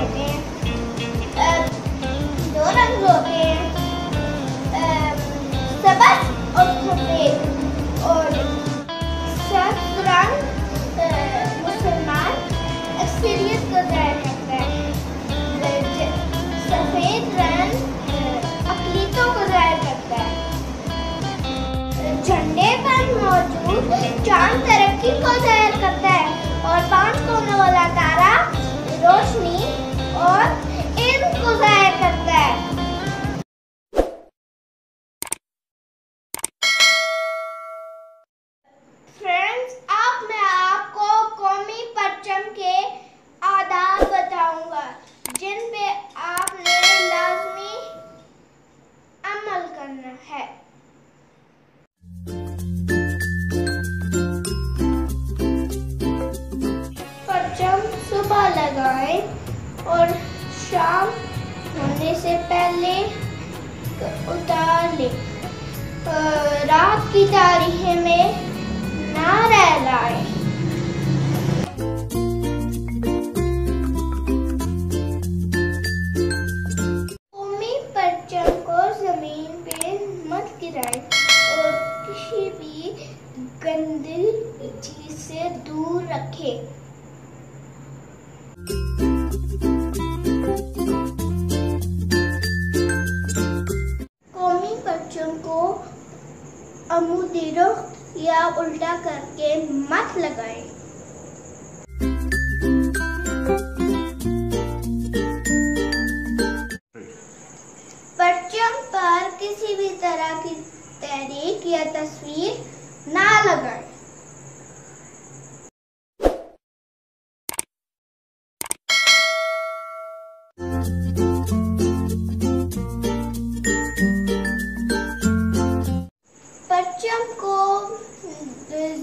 होते हैं, 2 रंग होते हैं, सबज और सफेद। और सब रंग मुसलमान अक्सरियत को जाहिर करता है, सफेद रंग अक़लीतों को जाहिर करता है। झंडे पर मौजूद चांद तरक्की को जाहिर करता है और 5 कोनों वाला तारा रोशनी और इल्म को जाहिर करता है। फ्रेंड्स, अब मैं आपको कौमी परचम के आदाब बताऊंगा जिन पे आपने लाजमी अमल करना है। परचम सुबह लगाएं और शाम होने से पहले उतार लें। रात की तारीखें में ना रह जाए। कौमी परचम को जमीन पे मत गिराएं और किसी भी गंदी चीज से दूर रखें। कौमी परचम को अमूदी रुख या उल्टा करके मत लगाएं। परचम पर किसी भी तरह की तहरीक या तस्वीर ना लगाएं। परचम को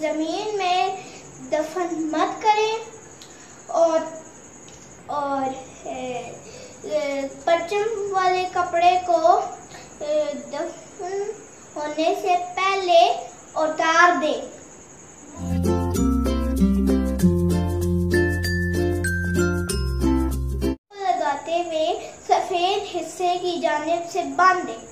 जमीन में दफन मत करें और परचम वाले कपड़े को दफन होने से पहले उतार दें। लगाते हुए सफेद हिस्से की जानिब से बांधें।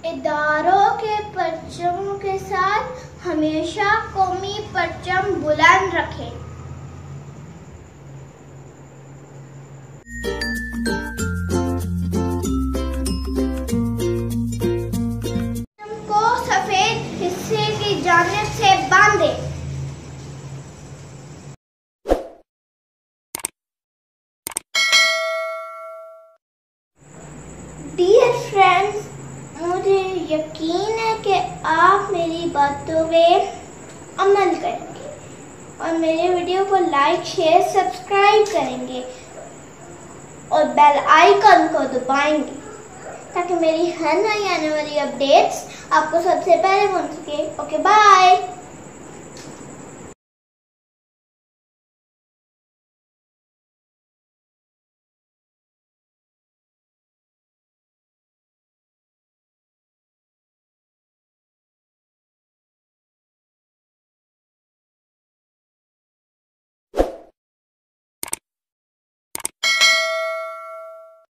इदारों के परचमों के साथ हमेशा कौमी परचम बुलंद रखें। परचम को सफेद हिस्से की जानिब से बांधें। डियर फ्रेंड्स, मुझे यकीन है कि आप मेरी बातों पे अमल करेंगे और मेरे वीडियो को लाइक, शेयर, सब्सक्राइब करेंगे और बेल आइकन को दबाएंगे ताकि मेरी हर नई आने वाली अपडेट्स आपको सबसे पहले पहुंच सके। Okay, bye.